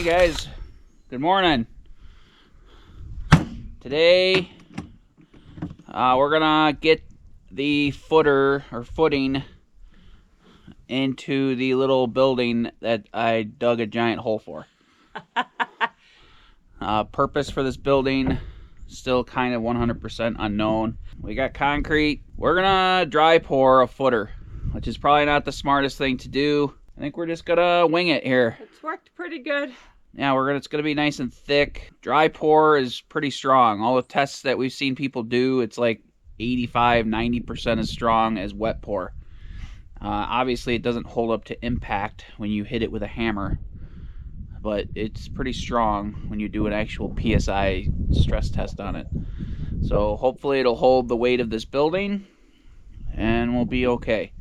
guys, good morning. Today we're gonna get the footing into the little building that I dug a giant hole for. Purpose for this building still kind of 100% unknown. We got concrete. We're gonna dry pour a footer, which is probably not the smartest thing to do. I think we're just gonna wing it here. It's worked pretty good. Yeah, it's gonna be nice and thick. Dry pour is pretty strong. All the tests that we've seen people do, it's like 85-90% as strong as wet pour. Obviously, it doesn't hold up to impact when you hit it with a hammer, but it's pretty strong when you do an actual PSI stress test on it. So hopefully it'll hold the weight of this building and we'll be okay.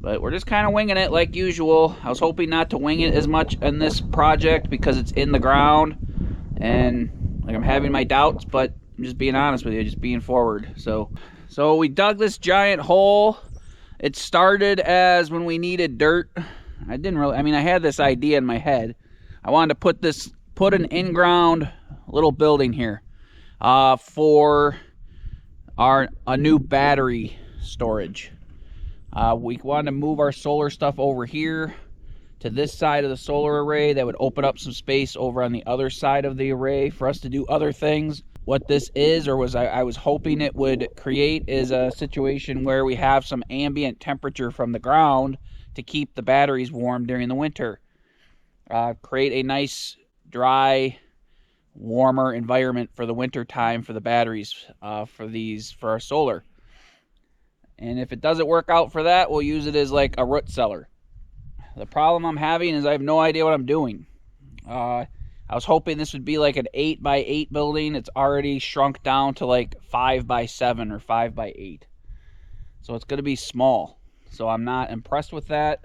But we're just kind of winging it like usual. I was hoping not to wing it as much in this project because it's in the ground and like I'm having my doubts, but I'm just being honest with you, just being forward. So we dug this giant hole. It started as when we needed dirt. I had this idea in my head. I wanted to put an in-ground little building here for a new battery storage. We wanted to move our solar stuff over here to this side of the solar array. That would open up some space over on the other side of the array for us to do other things. What this is, or I was hoping it would create, is a situation where we have some ambient temperature from the ground to keep the batteries warm during the winter. Create a nice, dry, warmer environment for the winter time for the batteries, for our solar. And if it doesn't work out for that, we'll use it as like a root cellar. The problem I'm having is I have no idea what I'm doing. I was hoping this would be like an 8x8 building. It's already shrunk down to like 5x7 or 5x8. So it's going to be small. So I'm not impressed with that.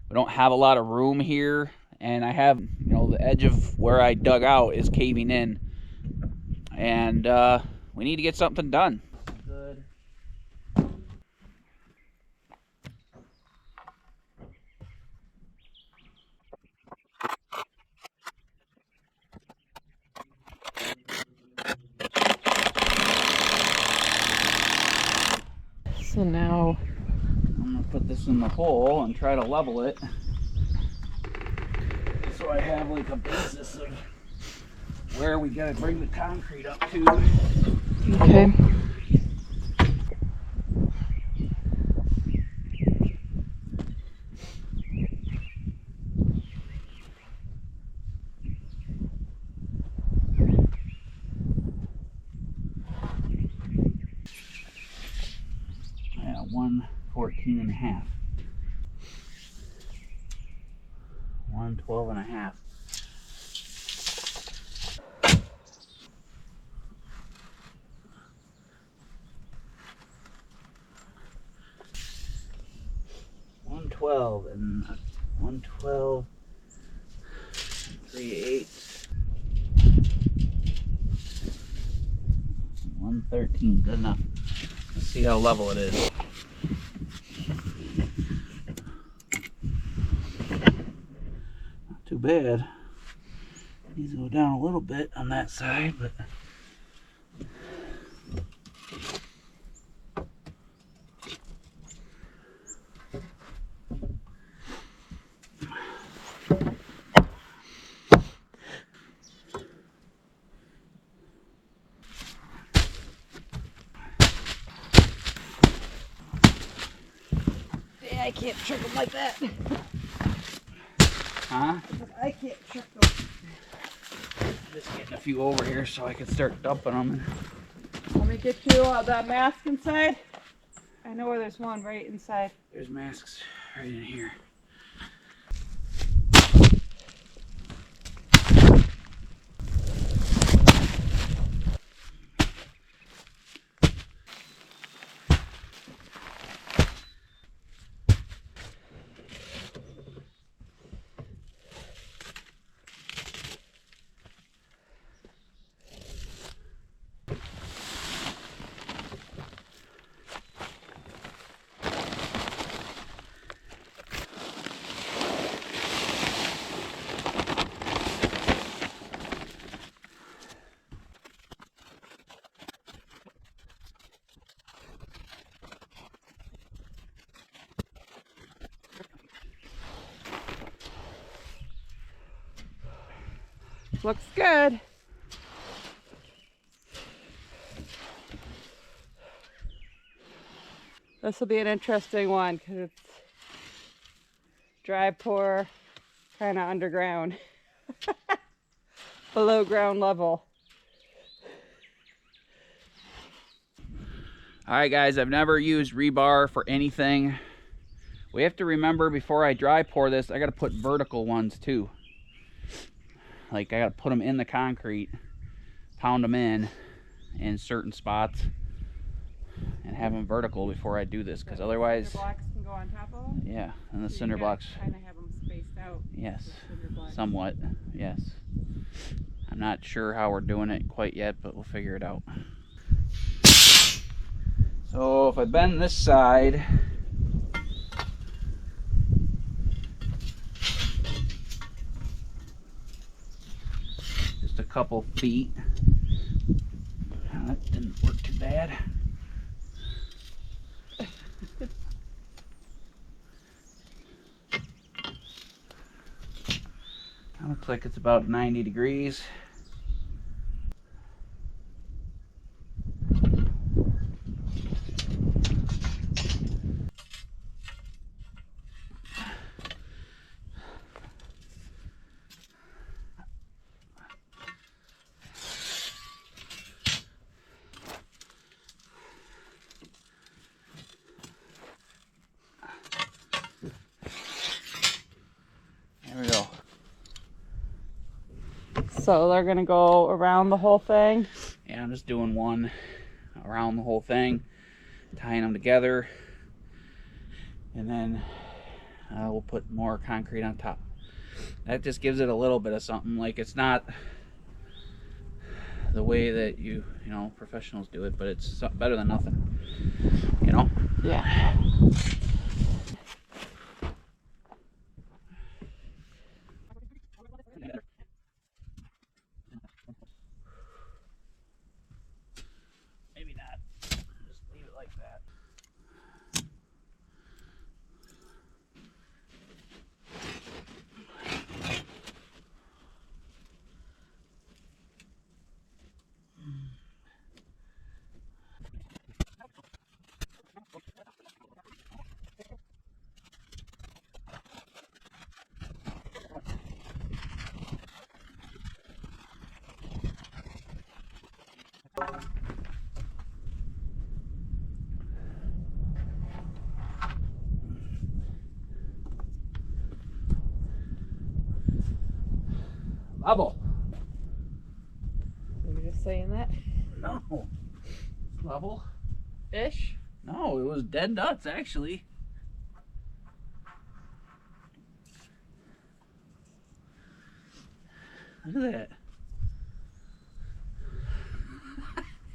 We don't have a lot of room here. And I have, the edge of where I dug out is caving in. And we need to get something done. Good. So now I'm going to put this in the hole and try to level it. So I have like a basis of where we got to bring the concrete up to. Okay. Yeah, 114.5. 112.5. And 112 3/8. 113. Good enough. Let's see how level it is. Not too bad. Needs to go down a little bit on that side, but I can't trick them like that. huh? I can't trick them. Just getting a few over here so I can start dumping them. Let me get you that mask inside. I know where there's one right inside. There's masks right in here. looks good. This will be an interesting one because it's dry pour, kind of underground, below ground level. Alright guys, I've never used rebar for anything. We have to remember before I dry pour this, I got to put vertical ones too. Like I got to put them in the concrete, pound them in certain spots, and have them vertical before I do this, because otherwise... Cinder blocks can go on top of them? Yeah, and the So cinder blocks... kind of have them spaced out. Yes, somewhat, yes. I'm not sure how we're doing it quite yet, but we'll figure it out. So if I bend this side, just a couple feet. That didn't work too bad. That looks like it's about 90 degrees. There we go. So they're gonna go around the whole thing? Yeah, I'm just doing one around the whole thing, tying them together, and then we'll put more concrete on top. That just gives it a little bit of something. Like, it's not the way that you know, professionals do it, but it's better than nothing, you know? Yeah. Maybe not. Just leave it like that. Level. You were just saying that? No. Level? Ish? No, it was dead nuts, actually. Look at that.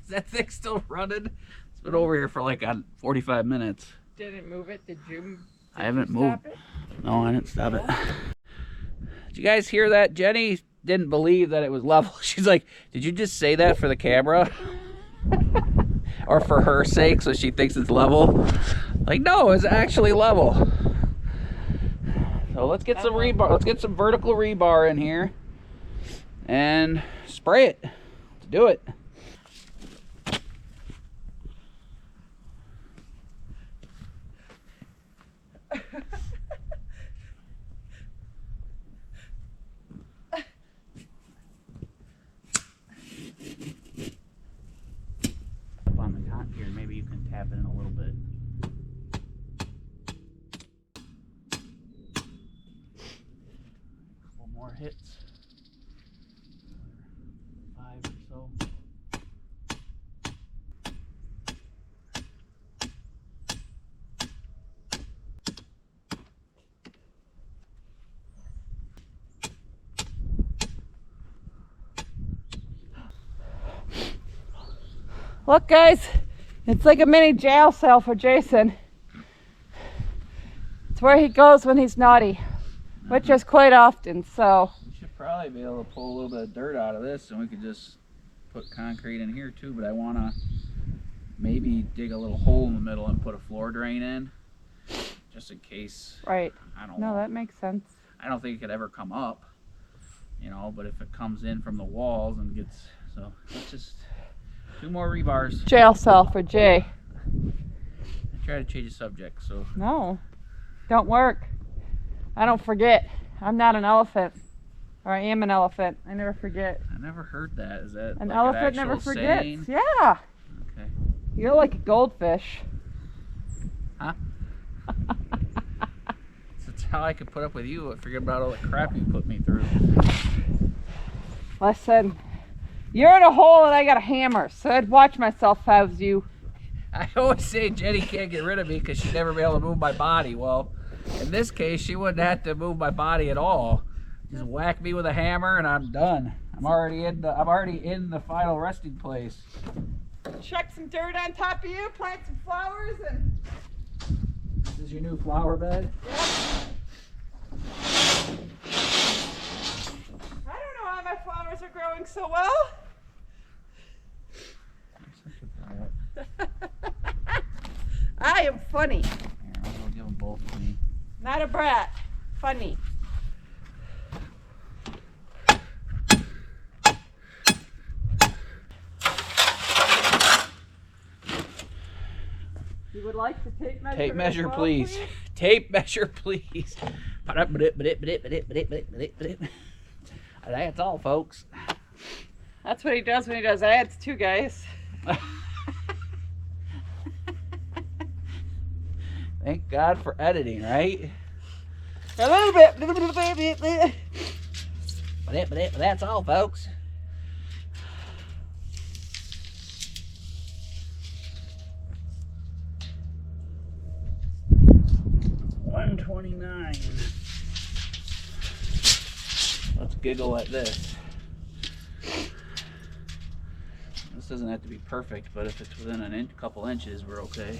Is that thing still running? It's been over here for like 45 minutes. Didn't move it? Did you? I haven't moved. No, I didn't stop it. Did you guys hear that? Jenny didn't believe that it was level. She's like, did you just say that for the camera? Or for her sake, so she thinks it's level? Like, no, it's actually level. So let's get some rebar. Let's get some vertical rebar in here and spray it. Let's do it. On the cot here, maybe you can tap it in a little bit. A couple more hits. 5 or so. Look, guys, it's like a mini jail cell for Jason. It's where he goes when he's naughty, which is quite often, so. We should probably be able to pull a little bit of dirt out of this, and we could just put concrete in here too, but I want to maybe dig a little hole in the middle and put a floor drain in, just in case. Right. I don't No, know. that makes sense. I don't think it could ever come up, you know, but if it comes in from the walls and gets, so let's just 2 more rebars. Jail cell for Jay. I try to change the subject, so. No, don't work. I don't forget. I'm not an elephant. Or I am an elephant. I never forget. I never heard that. Is that An like elephant an never actual forgets. saying? Yeah. Okay. You're like a goldfish. Huh? That's how I could put up with you. I forget about all the crap you put me through. Listen, you're in a hole and I got a hammer, so I'd watch myself if I was you. I always say Jenny can't get rid of me because she'd never be able to move my body. Well, in this case, she wouldn't have to move my body at all. Just whack me with a hammer and I'm done. I'm already in the final resting place. Chuck some dirt on top of you, plant some flowers, and This is your new flower bed? yep. I don't know why my flowers are growing so well. I am funny. Here, I'll go give them both to me. Not a brat. Funny. You would like to tape measure? Tape measure, as well, please. Tape measure, please. That's all, folks. That's what he does when he does ads too, guys. Thank God for editing, right? A little bit. But that's all, folks. $129. Let's giggle at this. This doesn't have to be perfect, but if it's within a couple inches, we're okay.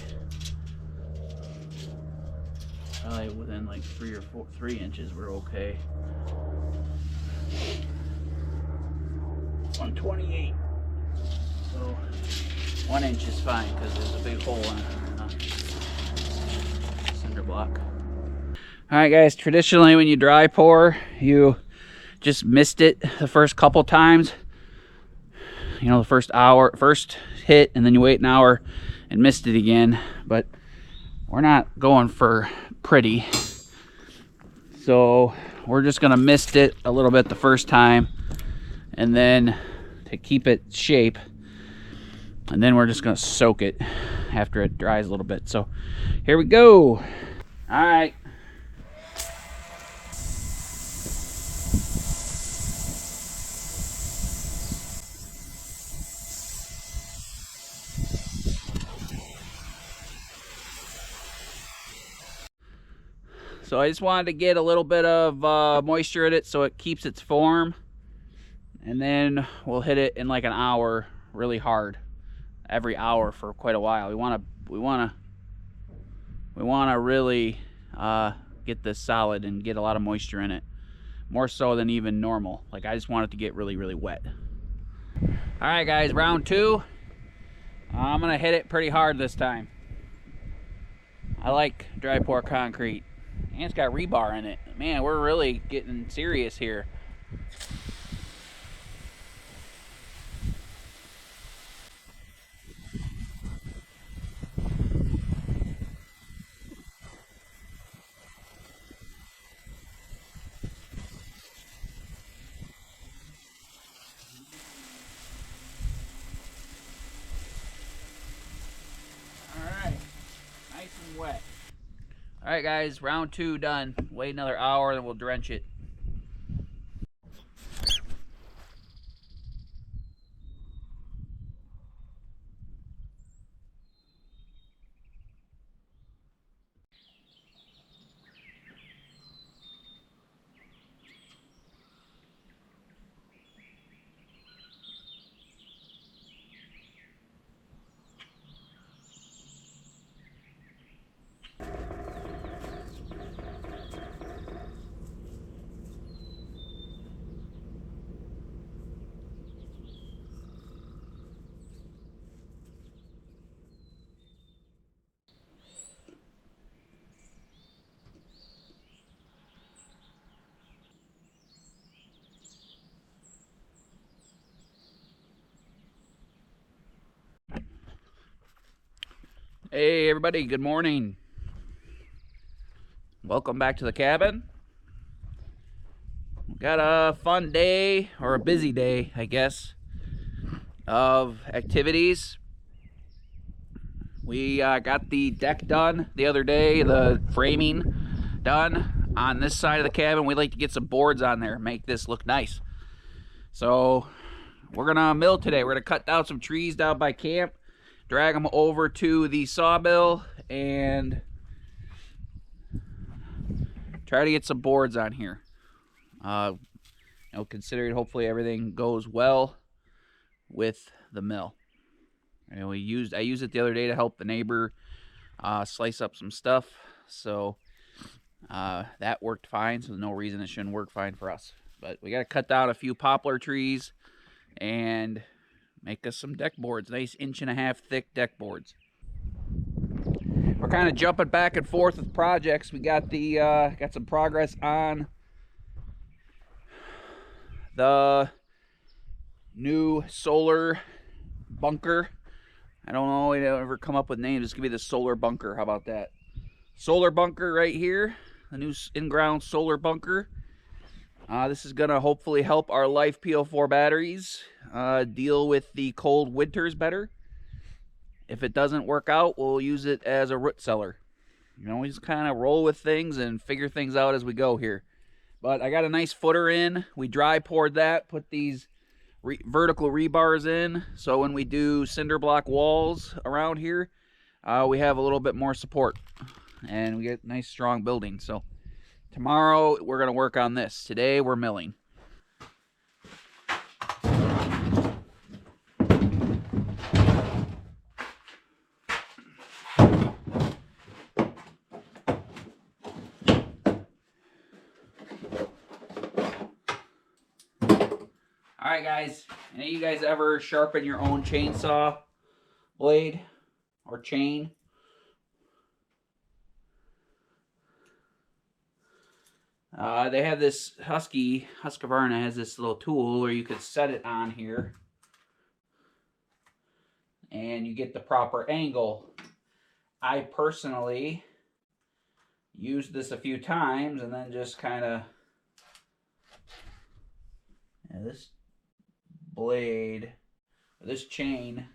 Probably within like 3 inches, we're okay. 128. So 1 inch is fine because there's a big hole in the cinder block. All right, guys. Traditionally, when you dry pour, you just mist it the first couple times. You know, the first hit, and then you wait an hour and mist it again. But we're not going for pretty, so we're just gonna mist it a little bit the first time, and then to keep it shape, and then we're just gonna soak it after it dries a little bit. So here we go. All right. So I just wanted to get a little bit of moisture in it so it keeps its form, and then we'll hit it in like an hour really hard, every hour for quite a while. We want to really get this solid and get a lot of moisture in it, more so than even normal. Like, I just want it to get really, really wet. All right, guys, round 2. I'm gonna hit it pretty hard this time. I like dry pour concrete. And it's got rebar in it. Man, we're really getting serious here. All right, nice and wet. All right, guys, round 2 done. Wait another hour, then we'll drench it. Hey everybody, good morning. Welcome back to the cabin. We've got a fun day, or a busy day, I guess, of activities. We got the deck done the other day, the framing done on this side of the cabin. We like to get some boards on there, make this look nice. So we're gonna mill today. We're gonna cut down some trees down by camp, drag them over to the sawmill, and try to get some boards on here. Considering hopefully everything goes well with the mill. And I used it the other day to help the neighbor slice up some stuff, so that worked fine. So there's no reason it shouldn't work fine for us. But we got to cut down a few poplar trees and make us some deck boards, nice 1.5-inch thick deck boards. We're kind of jumping back and forth with projects. We got the got some progress on the new solar bunker. I don't know, we don't ever come up with names. It's gonna be the solar bunker. How about that? Solar bunker right here, the new in-ground solar bunker. This is gonna hopefully help our Life PO4 batteries deal with the cold winters better. If it doesn't work out, we'll use it as a root cellar. We just kind of roll with things and figure things out as we go here. But I got a nice footer in. We dry poured that, put these vertical rebars in, so when we do cinder block walls around here, we have a little bit more support and we get nice strong building. So tomorrow we're going to work on this. Today we're milling. Alright guys, any of you guys ever sharpen your own chainsaw blade or chain? They have this Husqvarna has this little tool where you could set it on here and you get the proper angle. I personally used this a few times and then just kind of, this blade, this chain,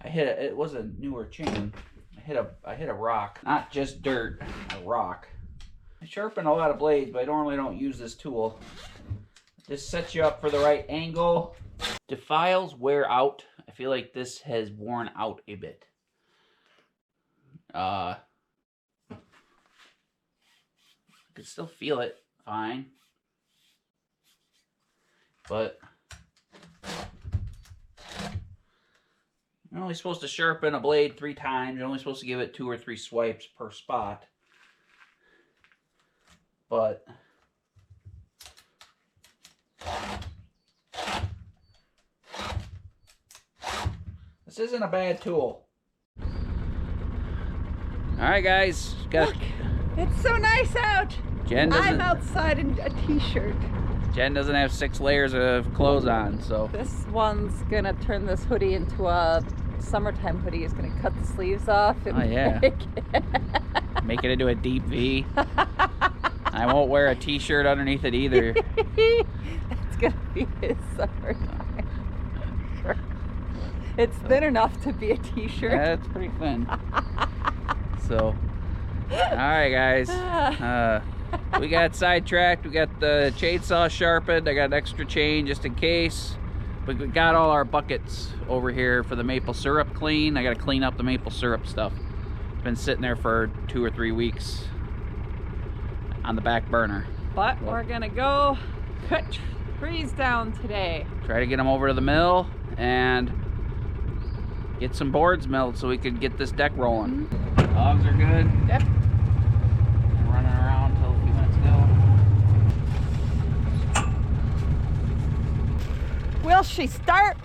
it was a newer chain. I hit a rock, not just dirt, a rock. I sharpen a lot of blades, but I normally don't use this tool. This sets you up for the right angle. Do files wear out? I feel like this has worn out a bit. I can still feel it fine. But you're only supposed to sharpen a blade 3 times. You're only supposed to give it 2 or 3 swipes per spot. But this isn't a bad tool. Alright guys, look, it's so nice out. I'm outside in a t-shirt. Jen doesn't have 6 layers of clothes on, so this one's gonna turn this hoodie into a summertime hoodie. He's gonna cut the sleeves off and make it into a deep V. I won't wear a t-shirt underneath it either. That's gonna be his summertime shirt. It's thin enough to be a t-shirt. Yeah, it's pretty thin. So, alright guys. We got sidetracked. We got the chainsaw sharpened. I got an extra chain just in case. But we got all our buckets over here for the maple syrup clean. I got to clean up the maple syrup stuff. It's been sitting there for 2 or 3 weeks on the back burner. But we're gonna go cut trees down today. Try to get them over to the mill and get some boards milled so we could get this deck rolling. Dogs are good. Yep. Running around till a few minutes ago. Will she start?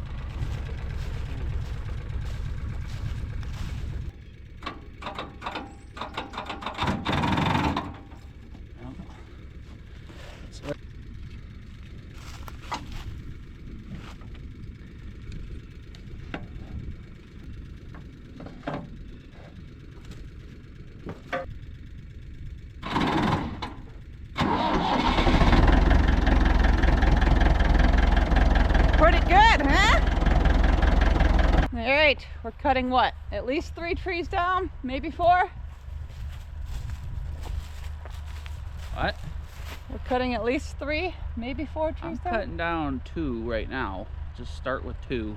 right, we're cutting what? At least 3 trees down, maybe 4? What? We're cutting at least 3, maybe 4 trees I'm down? cutting down 2 right now. Just start with 2.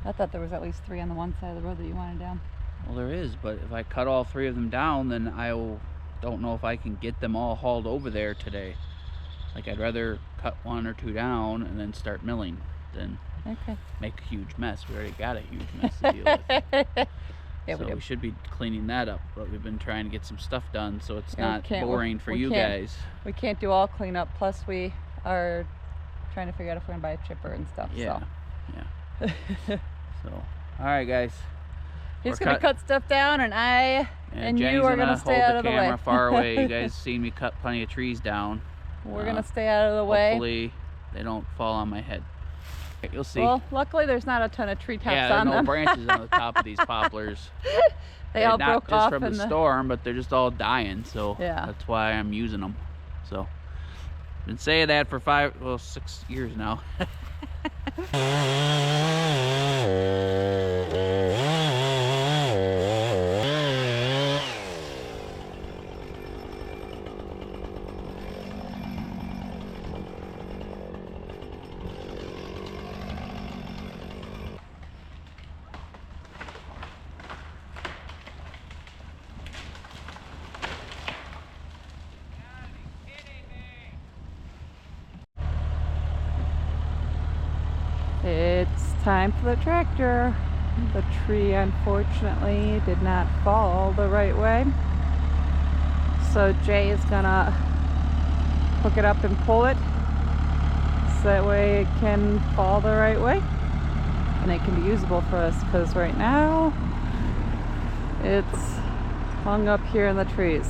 I thought there was at least 3 on the one side of the road that you wanted down. Well, there is, but if I cut all 3 of them down, then don't know if I can get them all hauled over there today. Like, I'd rather cut 1 or 2 down and then start milling than make a huge mess. We already got a huge mess to deal with. Yeah, so we should be cleaning that up, but we've been trying to get some stuff done so it's not boring for you guys. We can't do all cleanup, plus we are trying to figure out if we're gonna buy a chipper and stuff. Yeah, so. Yeah. So, all right, guys. He's gonna cut stuff down, and Jenny's you are gonna stay out of the way. Hold the camera far away. You guys seen me cut plenty of trees down. We're gonna stay out of the way. Hopefully, they don't fall on my head. You'll see. Well, luckily there's not a ton of tree tops on them. Yeah, no branches on the top of these poplars. They all broke not off just from the storm, but they're just all dying. So that's why I'm using them. So, been saying that for 6 years now. It's time for the tractor. The tree unfortunately did not fall the right way. So Jay is gonna hook it up and pull it so that way it can fall the right way and it can be usable for us, because right now it's hung up here in the trees.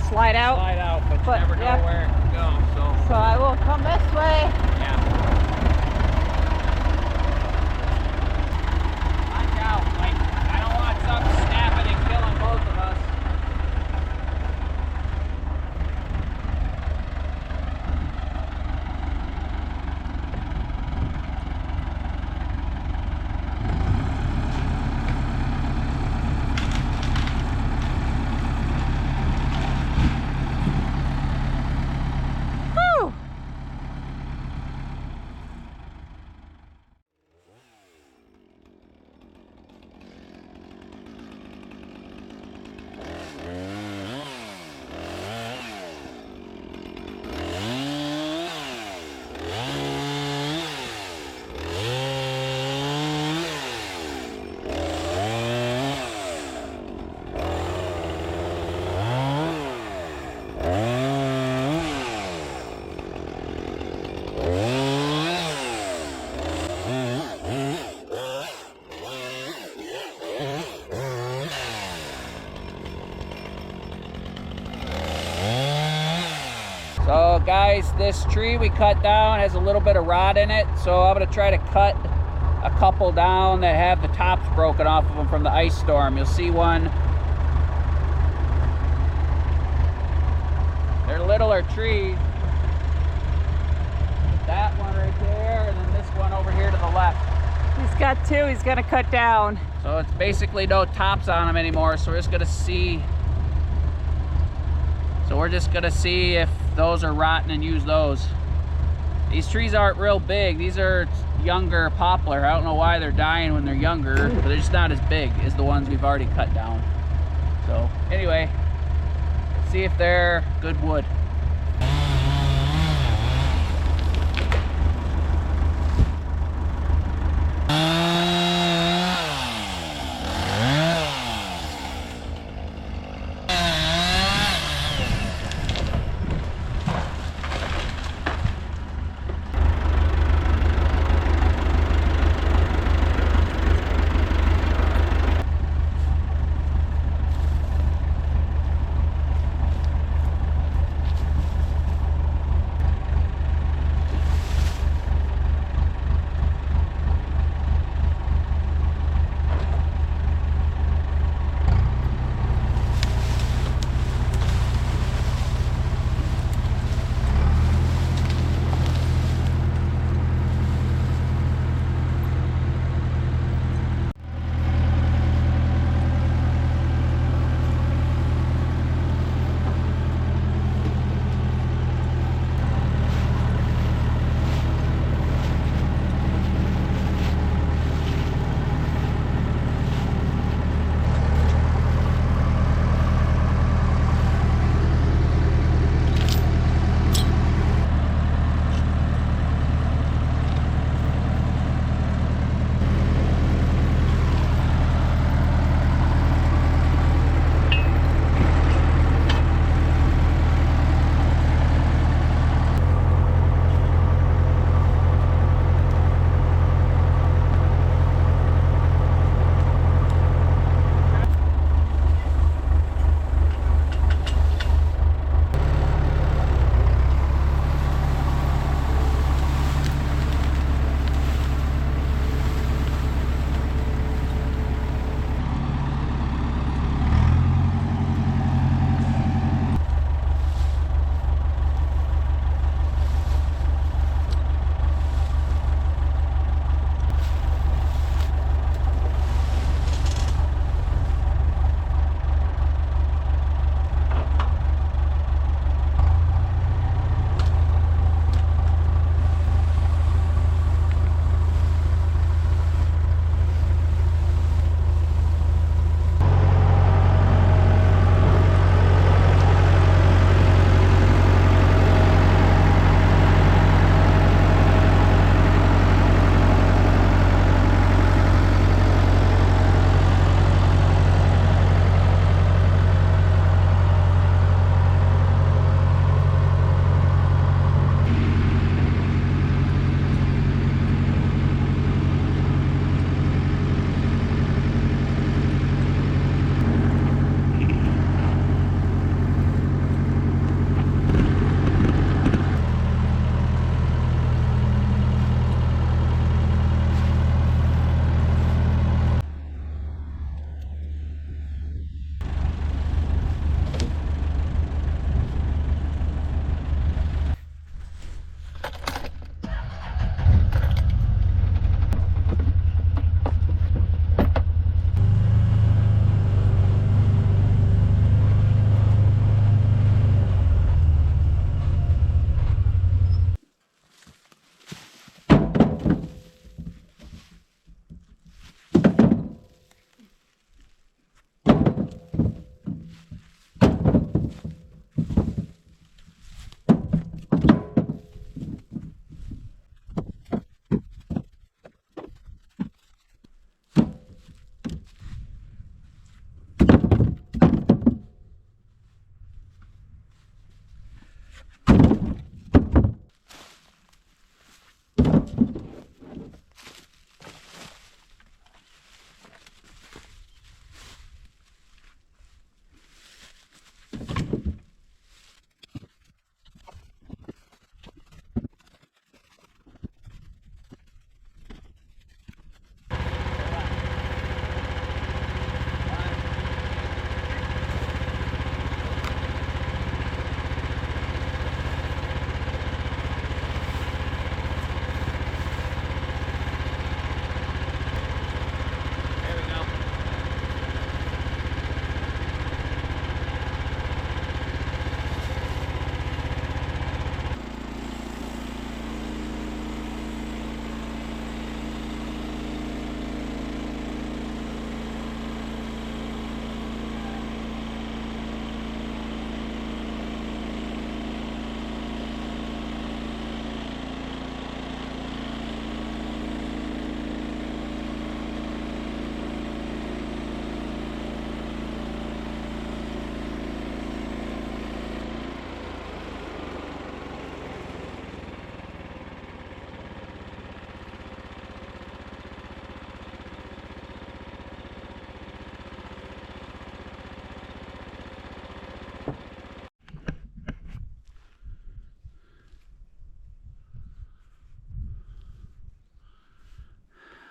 Slide out, but you never know where it can go. So I will come this way. Yeah. Watch out. Like, I don't want something snapping and killing both of us. So guys, this tree we cut down has a little bit of rot in it, so I'm gonna try to cut a couple down that have the tops broken off of them from the ice storm. You'll see one. They're littler trees. That one right there, and then this one over here to the left. He's got 2 he's gonna cut down. So it's basically no tops on them anymore, so we're just gonna see. So we're just gonna see if those are rotten and use those. These trees aren't real big. These are younger poplar. I don't know why they're dying when they're younger, but they're just not as big as the ones we've already cut down. So anyway, let's see if they're good wood.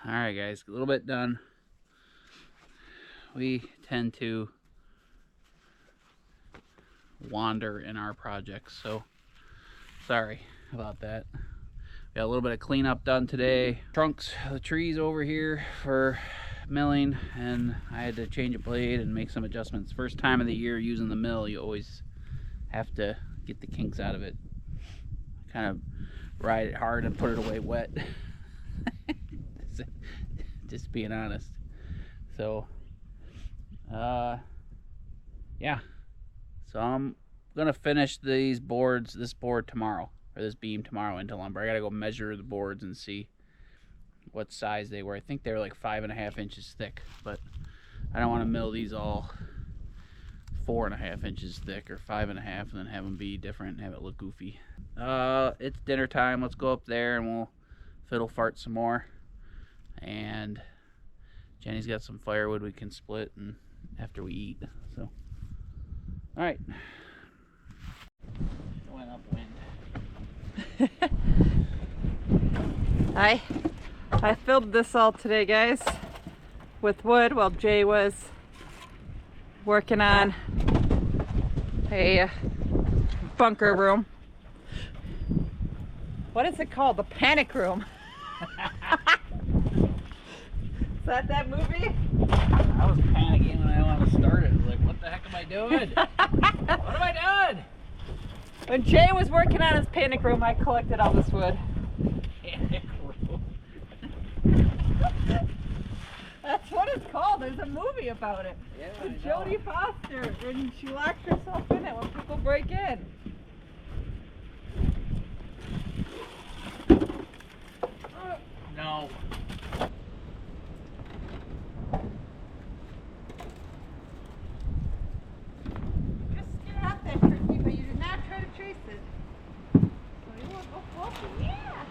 All right, guys, a little bit done. We tend to wander in our projects, so sorry about that. Got a little bit of cleanup done today. Trunks the trees over here for milling, and I had to change a blade and make some adjustments. First time of the year using the mill, you always have to get the kinks out of it. Kind of ride it hard and put it away wet. Just being honest. So yeah, so I'm gonna finish this board tomorrow, or this beam tomorrow into lumber. I gotta go measure the boards and see what size they were. I think they were like 5.5 inches thick, but I don't want to mill these all 4.5 inches thick or 5.5 and then have them be different and have it look goofy. It's dinner time. Let's go up there and we'll fiddle fart some more. And Jenny's got some firewood we can split and after we eat. So, all right. Going upwind. I filled this all today, guys, with wood while Jay was working on a bunker room. What is it called? The panic room. Is that movie? I was panicking when I wanted to start it. I was like, what the heck am I doing? What am I doing? When Jay was working on his panic room, I collected all this wood. Panic room. That's what it's called. There's a movie about it. Yeah, With Jodie Foster, and she locks herself in it when people break in. No. Just get out there, Tricky, but you do not try to chase it. So you won't go floating. Yeah!